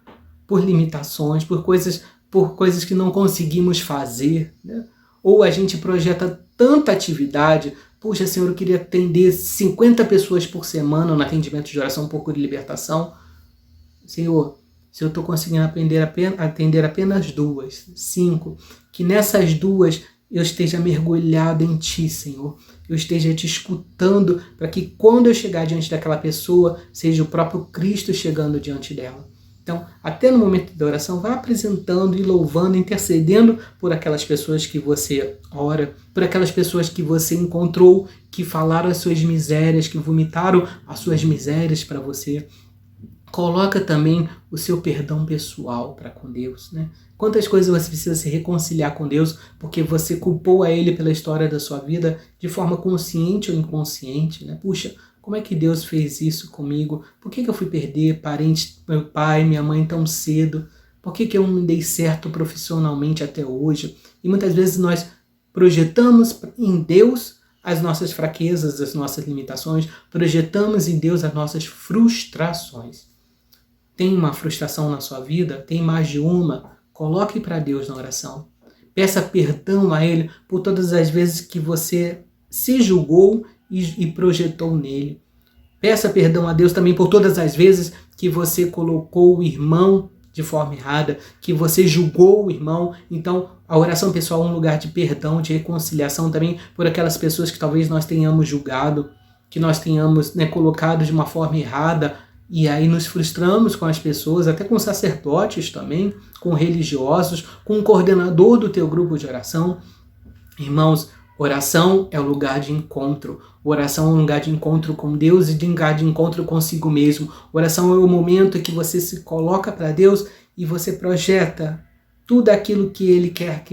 por limitações, por coisas que não conseguimos fazer, né? Ou a gente projeta tanta atividade. Puxa, Senhor, eu queria atender 50 pessoas por semana no atendimento de oração por cura e libertação. Senhor, se eu estou conseguindo atender apenas 2, 5, que nessas 2 eu esteja mergulhado em Ti, Senhor. Eu esteja Te escutando, para que quando eu chegar diante daquela pessoa, seja o próprio Cristo chegando diante dela. Então, até no momento da oração, vá apresentando e louvando, intercedendo por aquelas pessoas que você ora, por aquelas pessoas que você encontrou, que falaram as suas misérias, que vomitaram as suas misérias para você. Coloca também o seu perdão pessoal para com Deus, né? Quantas coisas você precisa se reconciliar com Deus porque você culpou a Ele pela história da sua vida de forma consciente ou inconsciente, né? Puxa, como é que Deus fez isso comigo? Por que eu fui perder parentes, meu pai, minha mãe tão cedo? Por que eu não dei certo profissionalmente até hoje? E muitas vezes nós projetamos em Deus as nossas fraquezas, as nossas limitações, projetamos em Deus as nossas frustrações. Tem uma frustração na sua vida? Tem mais de uma? Coloque para Deus na oração. Peça perdão a Ele por todas as vezes que você se julgou e projetou nele. Peça perdão a Deus também por todas as vezes que você colocou o irmão de forma errada, que você julgou o irmão. Então, a oração pessoal é um lugar de perdão, de reconciliação também por aquelas pessoas que talvez nós tenhamos julgado, que nós tenhamos colocado de uma forma errada, e aí nos frustramos com as pessoas, até com sacerdotes também, com religiosos, com o coordenador do teu grupo de oração. Irmãos, oração é o lugar de encontro. Oração é um lugar de encontro com Deus e de lugar de encontro consigo mesmo. Oração é o momento em que você se coloca para Deus e você projeta tudo aquilo que Ele quer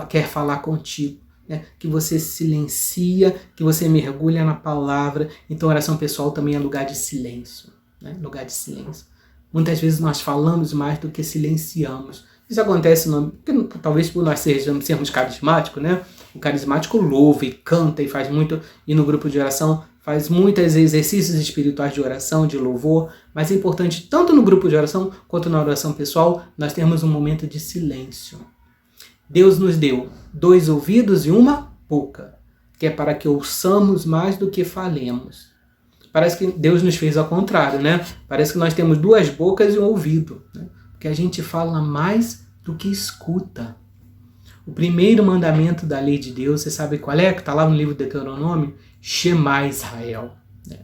quer falar contigo. Né? Que você silencia, que você mergulha na palavra. Então, oração pessoal também é lugar de silêncio. Né? Lugar de silêncio. Muitas vezes nós falamos mais do que silenciamos. Isso acontece, talvez por nós sermos carismáticos, né? O carismático louva e canta e faz muito, e no grupo de oração faz muitos exercícios espirituais de oração, de louvor, mas é importante, tanto no grupo de oração quanto na oração pessoal, nós temos um momento de silêncio. Deus nos deu 2 ouvidos e uma boca, que é para que ouçamos mais do que falemos. Parece que Deus nos fez ao contrário, né? Parece que nós temos 2 bocas e um ouvido, né? Porque a gente fala mais do que escuta. O primeiro mandamento da lei de Deus, você sabe qual é? Que está lá no livro de Deuteronômio? Shema Israel.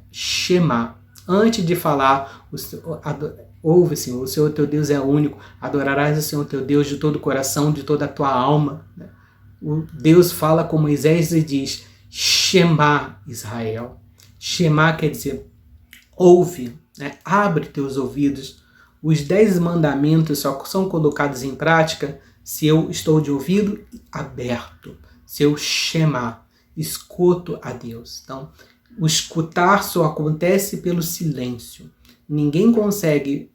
Shema. Antes de falar, ouve, Senhor, o Senhor teu Deus é único. Adorarás o Senhor teu Deus de todo o coração, de toda a tua alma. O Deus fala com Moisés e diz, Shema Israel. Shema quer dizer, ouve, né? Abre teus ouvidos. Os 10 mandamentos só são colocados em prática se eu estou de ouvido aberto, se eu Shema, escuto a Deus. Então, o escutar só acontece pelo silêncio. Ninguém consegue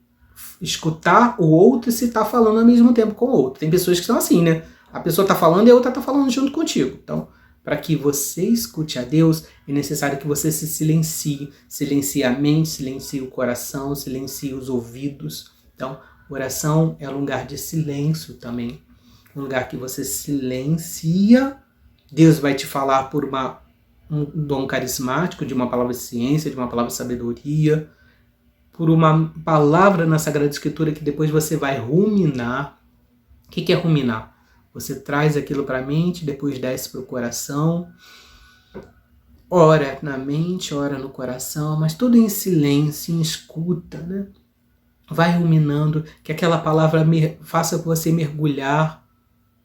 escutar o outro se está falando ao mesmo tempo com o outro. Tem pessoas que são assim, né? A pessoa está falando e a outra está falando junto contigo. Então, para que você escute a Deus, é necessário que você se silencie. Silencie a mente, silencie o coração, silencie os ouvidos. Então, oração é um lugar de silêncio também. Um lugar que você silencia. Deus vai te falar por um dom carismático, de uma palavra de ciência, de uma palavra de sabedoria, por uma palavra na Sagrada Escritura que depois você vai ruminar. O que é ruminar? Você traz aquilo para a mente, depois desce para o coração, ora na mente, ora no coração, mas tudo em silêncio, em escuta, né? Vai ruminando, que aquela palavra faça você mergulhar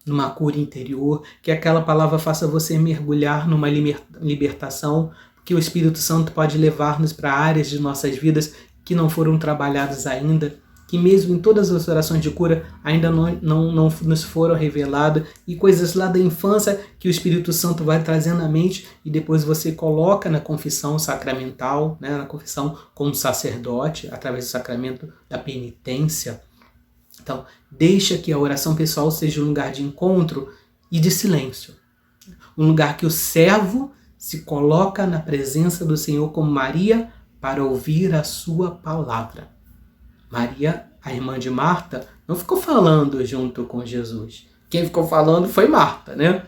numa cura interior, que aquela palavra faça você mergulhar numa libertação, que o Espírito Santo pode levar-nos para áreas de nossas vidas que não foram trabalhadas ainda, que mesmo em todas as orações de cura ainda não nos foram reveladas, e coisas lá da infância que o Espírito Santo vai trazendo à mente e depois você coloca na confissão sacramental, né, na confissão com o sacerdote, através do sacramento da penitência. Então, deixa que a oração pessoal seja um lugar de encontro e de silêncio. Um lugar que o servo se coloca na presença do Senhor como Maria para ouvir a sua palavra. Maria, a irmã de Marta, não ficou falando junto com Jesus. Quem ficou falando foi Marta, né?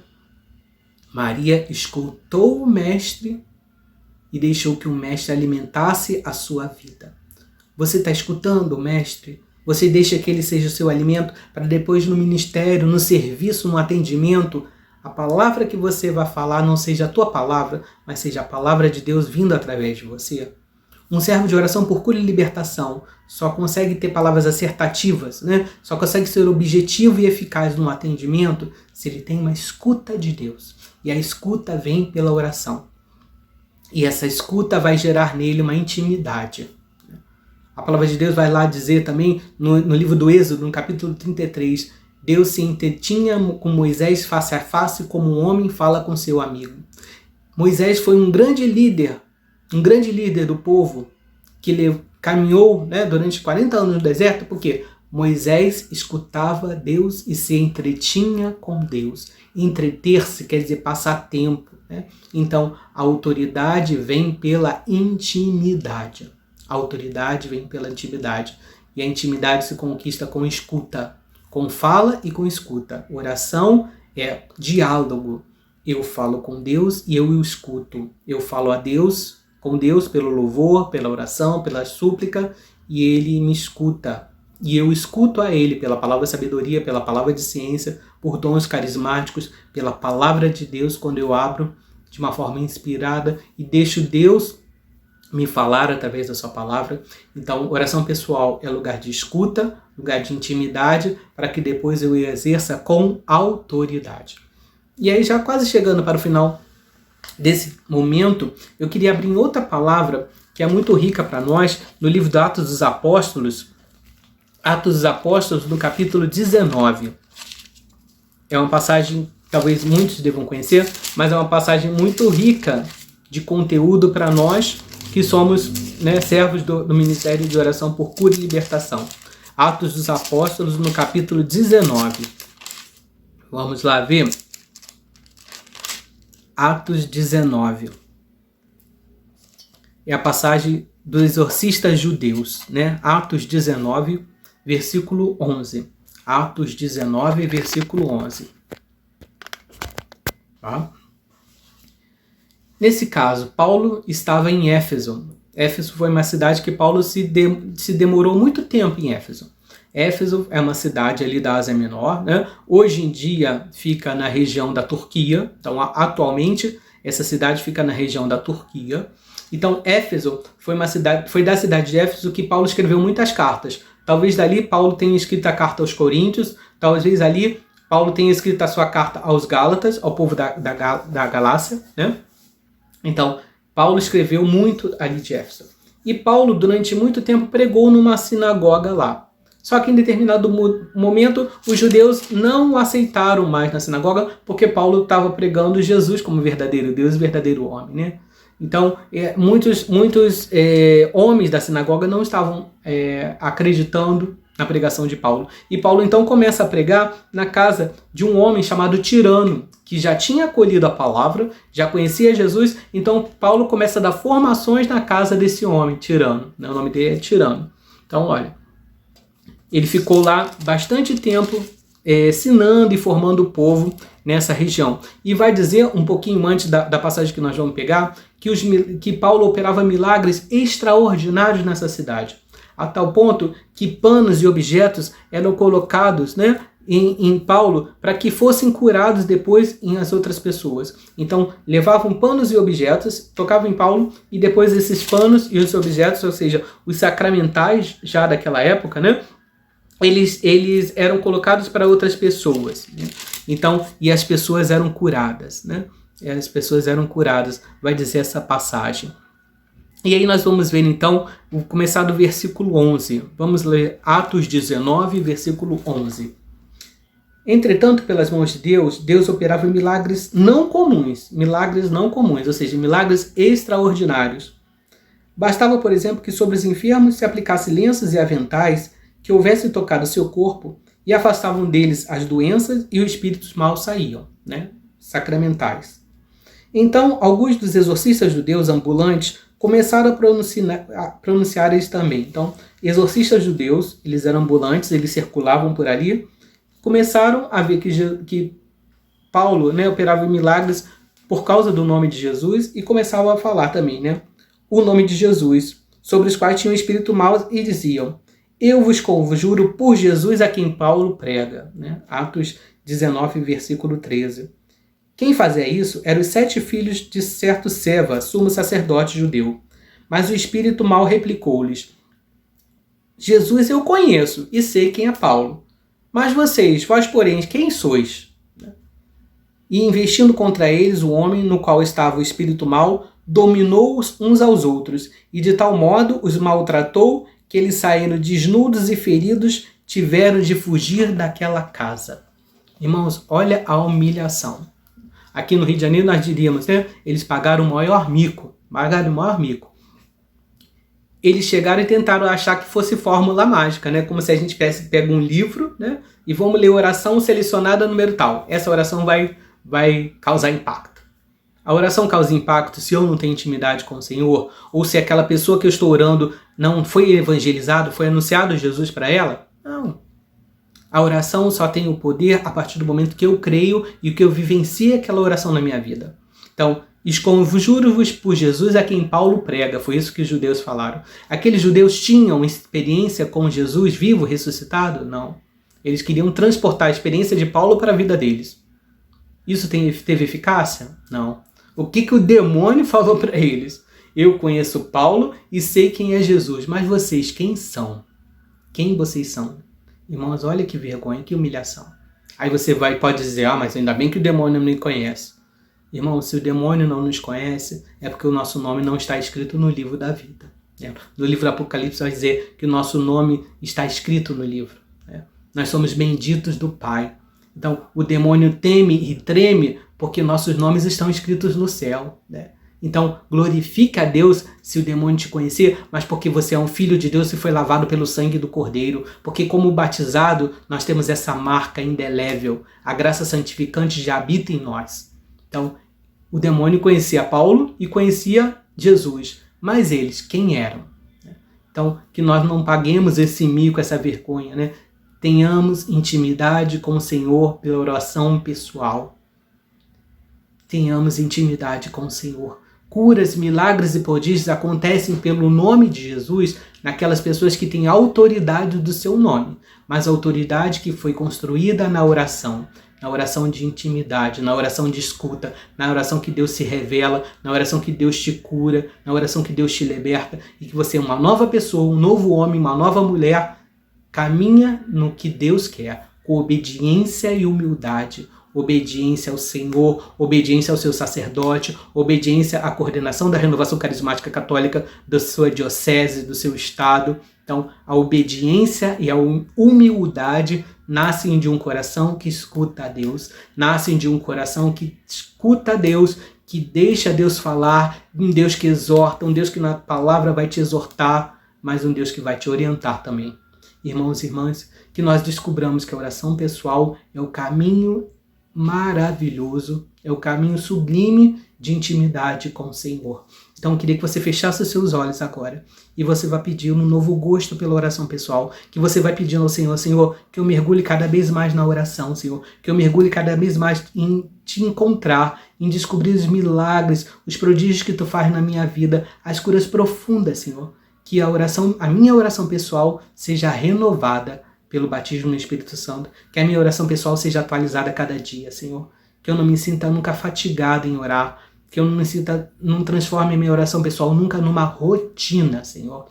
Maria escutou o mestre e deixou que o mestre alimentasse a sua vida. Você está escutando o mestre? Você deixa que ele seja o seu alimento para depois no ministério, no serviço, no atendimento, a palavra que você vai falar não seja a tua palavra, mas seja a palavra de Deus vindo através de você? Um servo de oração por cura e libertação só consegue ter palavras assertativas, né? Só consegue ser objetivo e eficaz no atendimento se ele tem uma escuta de Deus. E a escuta vem pela oração. E essa escuta vai gerar nele uma intimidade. A palavra de Deus vai lá dizer também, no livro do Êxodo, no capítulo 33, Deus se entretinha com Moisés face a face como um homem fala com seu amigo. Moisés foi um grande líder do povo, que caminhou, né, durante 40 anos no deserto. Por quê? Moisés escutava Deus e se entretinha com Deus. Entreter-se quer dizer passar tempo, né? Então, a autoridade vem pela intimidade. A autoridade vem pela intimidade. E a intimidade se conquista com escuta, com fala e com escuta. Oração é diálogo. Eu falo com Deus e eu o escuto. Eu falo a Deus, com Deus pelo louvor, pela oração, pela súplica, e Ele me escuta. E eu escuto a Ele pela palavra de sabedoria, pela palavra de ciência, por dons carismáticos, pela palavra de Deus, quando eu abro de uma forma inspirada e deixo Deus me falar através da sua palavra. Então, oração pessoal é lugar de escuta, lugar de intimidade, para que depois eu exerça com autoridade. E aí, já quase chegando para o final desse momento, eu queria abrir em outra palavra que é muito rica para nós, no livro do Atos dos Apóstolos, no capítulo 19. É uma passagem, talvez muitos devam conhecer, mas é uma passagem muito rica de conteúdo para nós que somos, né, servos do Ministério de Oração por Cura e Libertação. Atos dos Apóstolos, no capítulo 19. Vamos lá ver. Atos 19. É a passagem dos exorcistas judeus, né? Atos 19, versículo 11. Atos 19, versículo 11. Tá? Nesse caso, Paulo estava em Éfeso. Éfeso foi uma cidade que Paulo se demorou muito tempo em Éfeso. Éfeso é uma cidade ali da Ásia Menor, né? Hoje em dia fica na região da Turquia. Então, atualmente, essa cidade fica na região da Turquia. Então, Éfeso foi da cidade de Éfeso que Paulo escreveu muitas cartas. Talvez dali Paulo tenha escrito a carta aos Coríntios, talvez ali Paulo tenha escrito a sua carta aos Gálatas, ao povo da Galácia, né? Então, Paulo escreveu muito ali de Éfeso. E Paulo, durante muito tempo, pregou numa sinagoga lá. Só que em determinado momento, os judeus não o aceitaram mais na sinagoga, porque Paulo estava pregando Jesus como verdadeiro Deus e verdadeiro homem, né? Então, muitos homens da sinagoga não estavam acreditando na pregação de Paulo. E Paulo, então, começa a pregar na casa de um homem chamado Tirano, que já tinha acolhido a palavra, já conhecia Jesus. Então, Paulo começa a dar formações na casa desse homem, Tirano. O nome dele é Tirano. Então, olha, ele ficou lá bastante tempo ensinando e formando o povo nessa região. E vai dizer, um pouquinho antes da passagem que nós vamos pegar, que Paulo operava milagres extraordinários nessa cidade, a tal ponto que panos e objetos eram colocados, né, em Paulo para que fossem curados depois em as outras pessoas. Então, levavam panos e objetos, tocavam em Paulo, e depois esses panos e os objetos, ou seja, os sacramentais já daquela época, né, eles eram colocados para outras pessoas, né? Então, e as pessoas eram curadas, né? As pessoas eram curadas, vai dizer essa passagem. E aí nós vamos ver então, vou começar do versículo 11. Vamos ler Atos 19, versículo 11. Entretanto, pelas mãos de Deus, Deus operava milagres não comuns, ou seja, milagres extraordinários. Bastava, por exemplo, que sobre os enfermos se aplicasse lenços e aventais que houvesse tocado seu corpo e afastavam deles as doenças e os espíritos maus saíam, né? Sacramentais. Então, alguns dos exorcistas judeus ambulantes começaram a pronunciar eles também. Então, exorcistas judeus, eles eram ambulantes, eles circulavam por ali, começaram a ver que Paulo, né, operava milagres por causa do nome de Jesus e começavam a falar também, né, o nome de Jesus, sobre os quais tinham espírito mau e diziam: eu vos conjuro por Jesus a quem Paulo prega. Né? Atos 19, versículo 13. Quem fazia isso eram os 7 filhos de certo Seva, sumo sacerdote judeu. Mas o espírito mau replicou-lhes: Jesus eu conheço e sei quem é Paulo. Mas vós, porém, quem sois? E investindo contra eles o homem no qual estava o espírito mau, dominou-os uns aos outros, e de tal modo os maltratou que eles saíram desnudos e feridos, tiveram de fugir daquela casa. Irmãos, olha a humilhação. Aqui no Rio de Janeiro nós diríamos, né? Eles pagaram o maior mico. eles chegaram e tentaram achar que fosse fórmula mágica, né? Como se a gente pega um livro, né? E vamos ler oração selecionada número tal. Essa oração vai causar impacto. A oração causa impacto se eu não tenho intimidade com o Senhor? Ou se aquela pessoa que eu estou orando não foi evangelizado, foi anunciado Jesus para ela? Não. A oração só tem o poder a partir do momento que eu creio e que eu vivencie aquela oração na minha vida. Então, conjuro-vos por Jesus a quem Paulo prega. Foi isso que os judeus falaram. Aqueles judeus tinham experiência com Jesus vivo, ressuscitado? Não. Eles queriam transportar a experiência de Paulo para a vida deles. Isso teve eficácia? Não. O que o demônio falou para eles? Eu conheço Paulo e sei quem é Jesus, mas vocês quem são? Quem vocês são? Irmãos, olha que vergonha, que humilhação. Aí você pode dizer, mas ainda bem que o demônio me conhece. Irmão, se o demônio não nos conhece, é porque o nosso nome não está escrito no livro da vida. No livro do Apocalipse vai dizer que o nosso nome está escrito no livro. Nós somos benditos do Pai. Então, o demônio teme e treme porque nossos nomes estão escritos no céu. Então, glorifica a Deus se o demônio te conhecer, mas porque você é um filho de Deus e foi lavado pelo sangue do Cordeiro. Porque como batizado, nós temos essa marca indelével. A graça santificante já habita em nós. Então, o demônio conhecia Paulo e conhecia Jesus. Mas eles, quem eram? Então, que nós não paguemos esse mico, essa vergonha, né? Tenhamos intimidade com o Senhor pela oração pessoal. Tenhamos intimidade com o Senhor. Curas, milagres e prodígios acontecem pelo nome de Jesus naquelas pessoas que têm autoridade do seu nome, mas autoridade que foi construída na oração de intimidade, na oração de escuta, na oração que Deus se revela, na oração que Deus te cura, na oração que Deus te liberta e que você é uma nova pessoa, um novo homem, uma nova mulher, caminha no que Deus quer, com obediência e humildade. Obediência ao Senhor, obediência ao seu sacerdote, obediência à coordenação da renovação carismática católica da sua diocese, do seu estado. Então, a obediência e a humildade nascem de um coração que escuta a Deus, nascem de um coração que escuta a Deus, que deixa Deus falar, um Deus que exorta, um Deus que na palavra vai te exortar, mas um Deus que vai te orientar também. Irmãos e irmãs, que nós descobramos que a oração pessoal é o caminho maravilhoso, é o caminho sublime de intimidade com o Senhor. Então eu queria que você fechasse os seus olhos agora e você vai pedir um novo gosto pela oração pessoal, que você vai pedindo ao Senhor, Senhor, que eu mergulhe cada vez mais na oração, Senhor, que eu mergulhe cada vez mais em te encontrar, em descobrir os milagres, os prodígios que tu faz na minha vida, as curas profundas, Senhor, que a minha oração pessoal seja renovada pelo batismo no Espírito Santo, que a minha oração pessoal seja atualizada a cada dia, Senhor, que eu não me sinta nunca fatigado em orar, que eu não transforme a minha oração pessoal nunca numa rotina, Senhor.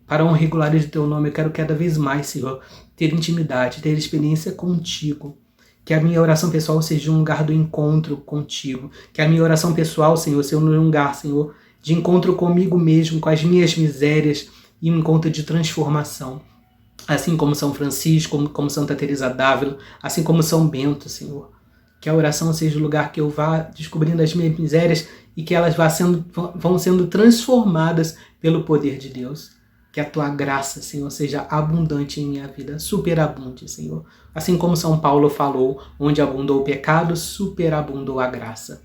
Para a honra e glória do teu nome, eu quero cada vez mais, Senhor, ter intimidade, ter experiência contigo. Que a minha oração pessoal seja um lugar do encontro contigo. Que a minha oração pessoal, Senhor, seja um lugar, Senhor, de encontro comigo mesmo, com as minhas misérias e um encontro de transformação. Assim como São Francisco, como Santa Teresa d'Ávila, assim como São Bento, Senhor. Que a oração seja o lugar que eu vá descobrindo as minhas misérias e que elas vão sendo transformadas pelo poder de Deus. Que a tua graça, Senhor, seja abundante em minha vida, superabunde, Senhor. Assim como São Paulo falou, onde abundou o pecado, superabundou a graça.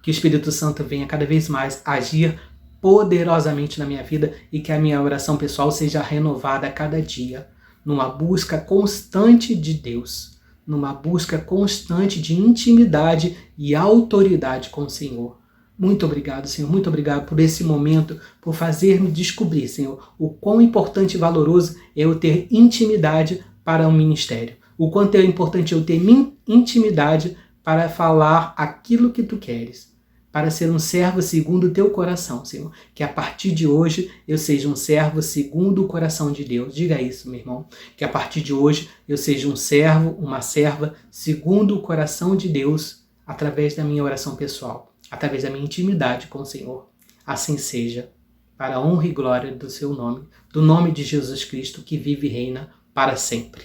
Que o Espírito Santo venha cada vez mais agir poderosamente na minha vida e que a minha oração pessoal seja renovada a cada dia, numa busca constante de Deus, numa busca constante de intimidade e autoridade com o Senhor. Muito obrigado, Senhor, muito obrigado por esse momento, por fazer-me descobrir, Senhor, o quão importante e valoroso é eu ter intimidade para o ministério, o quanto é importante eu ter intimidade para falar aquilo que tu queres, para ser um servo segundo o teu coração, Senhor. Que a partir de hoje eu seja um servo segundo o coração de Deus. Diga isso, meu irmão. Que a partir de hoje eu seja um servo, uma serva, segundo o coração de Deus, através da minha oração pessoal, através da minha intimidade com o Senhor. Assim seja, para a honra e glória do seu nome, do nome de Jesus Cristo, que vive e reina para sempre.